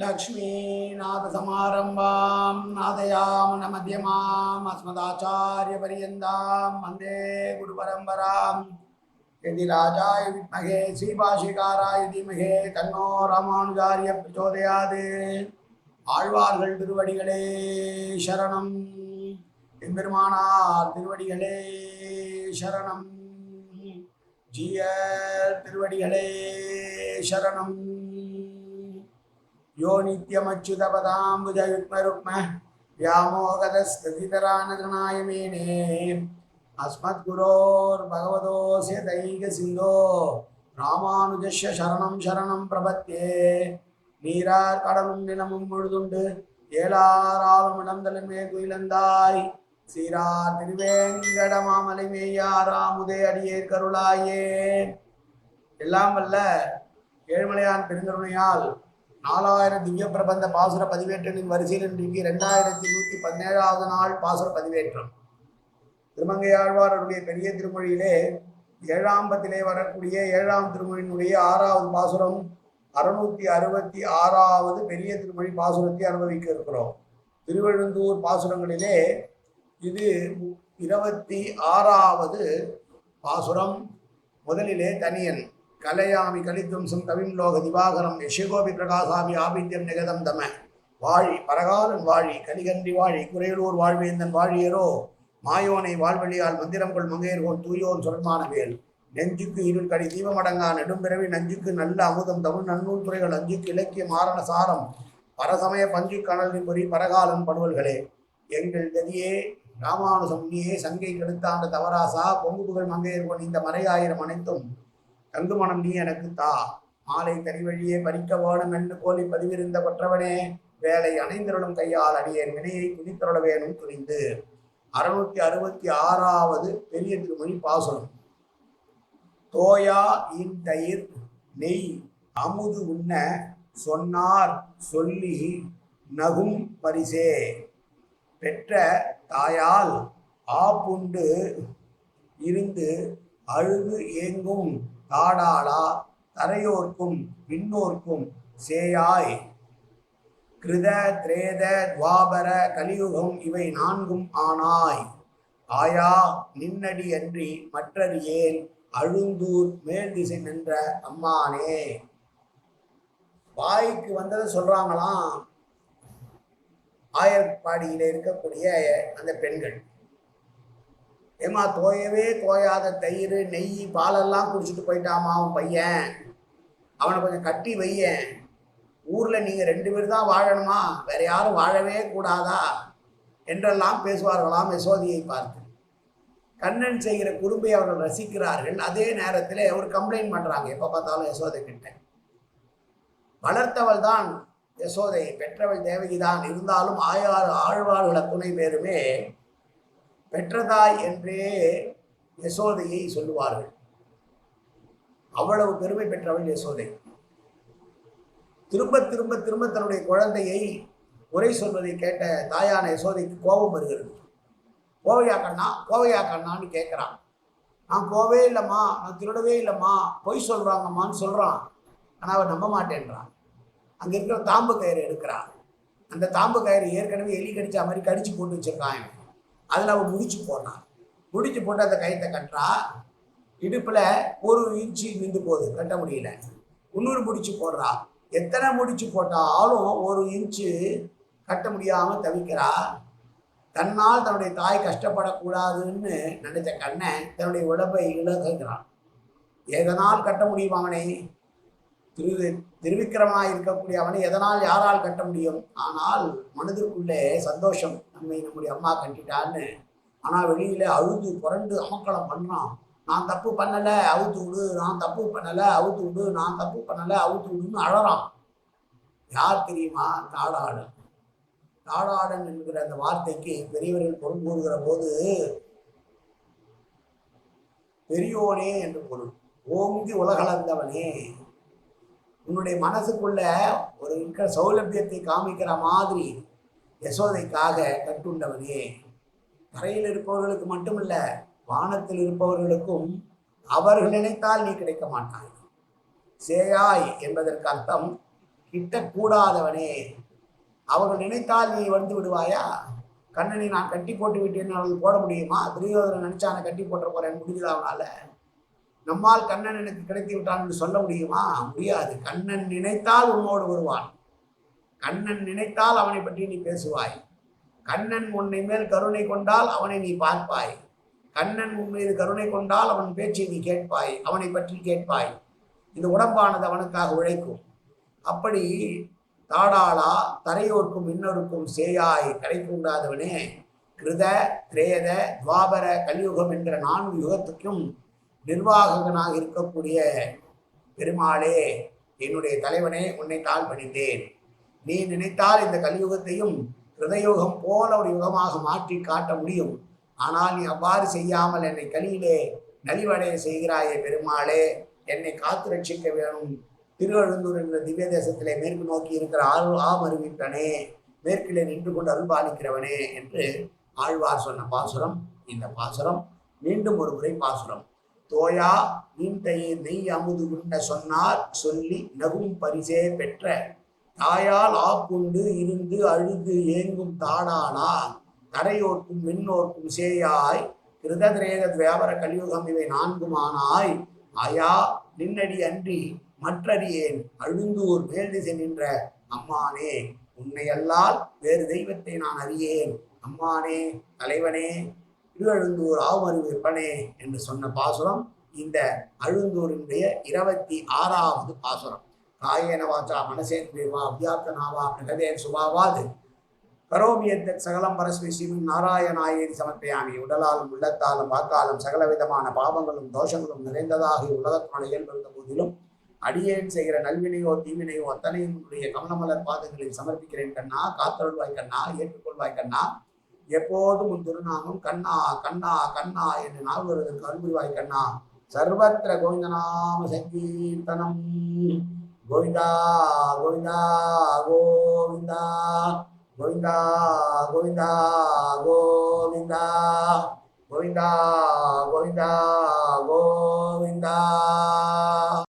लक्ष्मीनाथसमारम्भां नादयामनमध्यमाम् अस्मदाचार्यपर्यन्तां वन्दे गुरुपरम्परां यदि राजाय विद्महे श्रीभाष्यकाराय धीमहि तन्नो रामानुजार्य प्रचोदयात् ஆழ்வார்கள் திருவடிகளே சரணம் எம்பெருமானார் திருவடிகளே சரணம் ஜீயர் திருவடிகளே சரணம் यो नित्यमच्युतपदाम्बुजयुग्मरुक्म व्यामोहतस्थितरानतृणाय मेने अस्मद्गुरोर्भगवतोऽस्य दैकसिन्धो रामानुजस्य शरणं शरणं प्रपद्ये நீரார் கடலும் நிலமும் முழுதுண்டு ஏலாராலும் இடந்தலுமே குயிலந்தாய் சீரார் திருவேங்கட மாமலை மேயாராமுதே அடியேற் கருளாயே. எல்லாம் வல்ல ஏழுமலையான் பெருங்கருணையால் 4000 திவ்ய பிரபந்த பாசுர பதிவேற்றலின் வரிசையில் இன்றைக்கு 2117வது நாள் பாசுர பதிவேற்றம். திருமங்கையாழ்வாருடைய பெரிய திருமொழியிலே 7ஆம் பத்திலே வரக்கூடிய 7ஆம் திருமொழியினுடைய 6வது பாசுரம் 666வது பெரிய திருமொழி பாசுரத்தை அனுபவிக்க இருக்கிறோம். திருவெழுந்தூர் பாசுரங்களிலே இது 26வது பாசுரம். முதலிலே தனியன் கலையாமி கலித்வம்சம் கவிம்லோக திவாகரம் யசகோபி பிரகாசாமி ஆபித்யம் நிகதம் தம வாழி பரகாலன் வாழி கலிகன்றி வாழி குறையலூர் வாழ்வேந்தன் வாழியரோ மாயோனை வாழ்வழியால் மந்திரங்கொள் மங்கையர்கோன் தூயோன் சொல்மான வேல் நெஞ்சுக்கு இருள் கடி தீபமடங்கா நெடும்பிறவி நஞ்சுக்கு நல்ல அமுதம் தமிழ் நன்னூல் துறைகள் அஞ்சுக்கு இலக்கிய மாரண சாரம் பரசமய பஞ்சு கணலின் பொறி பரகாலன் படுவல்களே எங்கள் கதியே ராமானுசம் நீயே சங்கை கெடுத்தாண்ட தவராசா பொங்குபுகள் மங்கையர்கோன் இந்த மறையாயிரம் அனைத்தும் தங்குமணம் நீ எனக்கு தா மாலை தனிவழியே பறிக்க வேணும் என்று கோலி பதிவிருந்த கொற்றவனே வேலை அணைந்தருளும் கையால் அடியேன் வினையை துணித்தருள வேணும் துணிந்து. 666வது பெரிய திருமொழி பாசுரம். தோயா இன் தயிர் நெய் அமுது உண்ண சொன்னார் சொல்லி நகும் பரிசே பெற்ற தாயால் ஆப்புண்டு இருந்து அழுது ஏங்கும் தாடாளா தரையோர்க்கும் விண்ணோர்க்கும் சேயாய் கிருத திரேத துவாபர கலியுகம் இவை 4ம் ஆனாய் ஆயா நின்னடி அன்றி மற்றறியேன் அழுந்தூர் மேல் திசை நின்ற அம்மானே. வாய்க்கு வந்ததை சொல்றாங்களாம் ஆயர்பாடியில இருக்கக்கூடிய அந்த பெண்கள். ஏமா தோயவே தோயாத தயிர் நெய் பாலெல்லாம் குடிச்சிட்டு போயிட்டாமா அவன் பையன், அவனை கொஞ்சம் கட்டி வையன், ஊரில் நீங்கள் 2 பேர் தான் வாழணுமா, வேற யாரும் வாழவே கூடாதா என்றெல்லாம் பேசுவார்களாம் யசோதியை பார்த்து. கண்ணன் செய்கிற குறும்பை அவர்கள் ரசிக்கிறார்கள். அதே நேரத்தில் ஒரு கம்ப்ளைண்ட் பண்ணுறாங்க எப்போ பார்த்தாலும் யசோதை கிட்ட. வளர்த்தவள் தான் யசோதை, பெற்றவள் தேவகி தான். இருந்தாலும் ஆழ்வார்கள் அத்துணை பேருமே பெற்றதாய் என்றே யசோதையை சொல்லுவார்கள். அவ்வளவு பெருமை பெற்றவள் யசோதை. திரும்ப திரும்ப திரும்ப தன்னுடைய குழந்தையை உரை சொல்வதை கேட்ட தாயான யசோதைக்கு கோபம் வருகிறது. கோவையா கண்ணா கோவையா கண்ணான்னு கேட்குறான். நான் போவே இல்லைம்மா, நான் திருடவே இல்லைம்மா, பொய் சொல்கிறாங்கம்மான்னு சொல்கிறான். ஆனால் அவன் நம்ப மாட்டேன்றான். அங்கே இருக்கிற தாம்பு கயிறு எடுக்கிறான். அந்த தாம்பு கயிறு ஏற்கனவே எலி கடிச்ச மாதிரி கடிச்சு போட்டு வச்சிருக்கான். அதில் அவன் முடிச்சு போட்டான். முடிச்சு போட்டு அந்த கயிற்றை கட்டுறா. இடுப்பில் 1 இன்ச்சு நின்று போகுது, கட்ட முடியல. இன்னொரு முடிச்சு போடுறா. எத்தனை முடிச்சு போட்டாலும் 1 இன்ச்சு கட்ட முடியாமல் தவிக்கிறா. தன்னால் தன்னுடைய தாய் கஷ்டப்படக்கூடாதுன்னு நினைச்ச கண்ணன் தன்னுடைய உடம்பை இழக்கிறான். எதனால் கட்ட முடியும் அவனை? திருவிக்கிரமாக இருக்கக்கூடிய அவனை எதனால் யாரால் கட்ட முடியும்? ஆனால் மனதிற்குள்ளே சந்தோஷம், நம்முடைய அம்மா கட்டிட்டான்னு. ஆனால் வெளியில் அழுது புரண்டு அமக்களம் பண்ணுறான். நான் தப்பு பண்ணலை அவுத்து விடு, நான் தப்பு பண்ணலை அவுத்து விடு, நான் தப்பு பண்ணலை அவுத்து விடுன்னு அழறான். யார் தெரியுமா? தாடாடன். தாடாடன் என்கிற அந்த வார்த்தைக்கு பெரியவர்கள் பொருள் கூறுகிற போது பெரியோனே என்று பொருள். ஓங்கி உலகளந்தவனே, உன்னுடைய மனசுக்குள்ள ஒரு இருக்கிற சௌலபியத்தை காமிக்கிற மாதிரி யசோதைக்காக கட்டுண்டவனே. தரையில் இருப்பவர்களுக்கு மட்டுமல்ல, வானத்தில் இருப்பவர்களுக்கும் அவர்கள் நினைத்தால் நீ கிடைக்க மாட்டாய். சேயாய் என்பதற்கு அர்த்தம் கிட்டக்கூடாதவனே. அவர்கள் நினைத்தால் நீ வந்து விடுவாயா? கண்ணனை நான் கட்டி போட்டு விட்டேன்னு அவர்கள் போட முடியுமா? துரியோதனன் நினைச்சான கட்டி போட்ட போறேன், முடியுதா அவனால? நம்மால் கண்ணன் எனக்கு கிடைத்து விட்டான் என்று சொல்ல முடியுமா? முடியாது. கண்ணன் நினைத்தால் உன்னோடு வருவான். கண்ணன் நினைத்தால் அவனை பற்றி நீ பேசுவாய். கண்ணன் உன்னை மேல் கருணை கொண்டால் அவனை நீ பார்ப்பாய். கண்ணன் உன் மீது கருணை கொண்டால் அவன் பேச்சை நீ கேட்பாய், அவனை பற்றி கேட்பாய். இந்த உடம்பானது அவனுக்காக உழைக்கும். அப்படி தாடாளா தரையோர்க்கும் இன்னொருக்கும் சேயாய் கிடைக்கூடாதவனே, கிருத திரேத துவாபர கலியுகம் என்கிற 4 யுகத்துக்கும் நிர்வாககனாக இருக்கக்கூடிய பெருமாளே, என்னுடைய தலைவனே, உன்னை தாழ் பணிந்தேன். நீ நினைத்தால் இந்த கலியுகத்தையும் ஹிருதயுகம் போல ஒரு யுகமாக மாற்றி காட்ட முடியும். ஆனால் நீ அவ்வாறு செய்யாமல் என்னை கலியிலே நலிவடைய செய்கிறாயே பெருமாளே, என்னை காத்து ரட்சிக்க வேணும். திருவழுந்தூர் என்ற திவ்ய தேசத்திலே மேற்கு நோக்கி இருக்கிற ஆமருவிட்டனே, மேற்கிலே நின்று கொண்டு அருள்பாலிக்கிறவனே என்று ஆழ்வார் சொன்ன பாசுரம் இந்த பாசுரம். மீண்டும் ஒரு முறை பாசுரம். தோயா நீண்டையே நெய் அமுது உண்ட சொன்னார் சொல்லி நகும் பரிசே பெற்ற தாயால் ஆப்புண்டு இருந்து அழுது ஏங்கும் தாடானா தரையோர்க்கும் மின்னோர்க்கும் சேயாய் கிருததிரேத வியாபார கலியுகம் இவை 4 ஆயா நின்னடி அன்றி மற்றறியேன் அழுந்தூர் மேல் திசை நின்ற அம்மானே, உன்னையல்லால் வேறு தெய்வத்தை நான் அறியேன். அம்மானே, தலைவனே, திருவழுந்தூர் ஆவருவிற்பனே என்று சொன்ன பாசுரம் இந்த அழுந்தூரினுடைய 26வது பாசுரம். காயேன வாச்சா மனசேந்திரியவா அவ்யாப்தனாவா பிரகதேன் சுபாவாது கரோமியத்த சகலம் பரஸ்மை ஸ்ரீமன் நாராயணாயேதி சமர்ப்பயாமி. உடலாலும் உள்ளத்தாலும் வாக்காலும் சகல விதமான பாவங்களும் தோஷங்களும் நிறைந்ததாக உலகத்தினுடைய இயல்பிருந்த போதிலும் அடியேன் செய்கிற நல்வினையோ தீவினையோ அத்தனையும் உன்னுடைய கமலமலர் பாதங்களில் சமர்ப்பிக்கிறேன் கண்ணா. காத்தருள்வாய் கண்ணா, ஏற்றுக்கொள்வாய் கண்ணா. எப்போதும் உன் திருநாமம் கண்ணா கண்ணா கண்ணா என்று நால்வருக்கு அருள்வாய் கண்ணா. சர்வத்திர கோவிந்தநாம சங்கீர்த்தனம். கோவிந்தா கோவிந்தா கோவிந்தா கோவிந்தா கோவிந்தா கோவிந்தா கோவிந்தா கோவிந்தா கோவிந்தா.